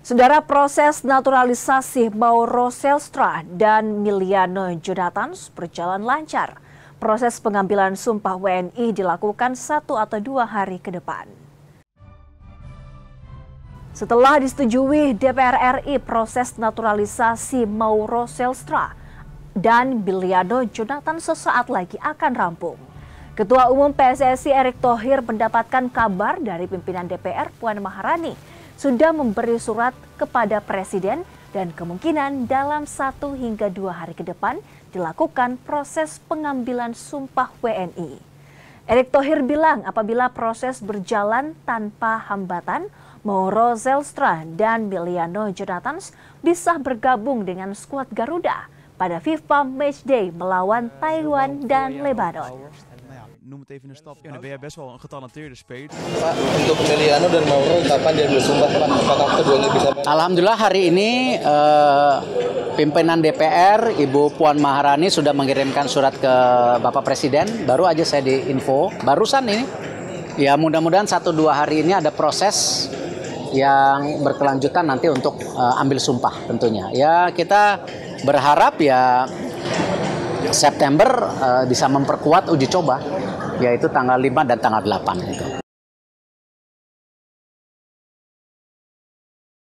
Saudara, proses naturalisasi Mauro Zelstra dan Miliano Jonathans berjalan lancar. Proses pengambilan sumpah WNI dilakukan 1 atau 2 hari ke depan. Setelah disetujui DPR RI, proses naturalisasi Mauro Zelstra dan Miliano Jonathans sesaat lagi akan rampung. Ketua Umum PSSI Erick Thohir mendapatkan kabar dari pimpinan DPR Puan Maharani sudah memberi surat kepada Presiden dan kemungkinan dalam 1 hingga 2 hari ke depan dilakukan proses pengambilan sumpah WNI. Erick Thohir bilang apabila proses berjalan tanpa hambatan, Mauro Zelstra dan Miliano Jonathans bisa bergabung dengan skuad Garuda pada FIFA Matchday melawan Taiwan dan Lebanon. Noem het even een stap. Ja, dan ben jij best wel een getalenteerde speler. Pak, untuk Miliano dan Mauro kapan dia bersumpah, Pak? Apakah keduanya bisa? Alhamdulillah hari ini pimpinan DPR Ibu Puan Maharani sudah mengirimkan surat ke Bapak Presiden. Baru aja saya diinfo, barusan ini. Ya mudah-mudahan 1-2 hari ini ada proses yang berkelanjutan nanti untuk ambil sumpah tentunya. Ya kita berharap ya September bisa memperkuat uji coba, yaitu tanggal 5 dan tanggal 8 itu.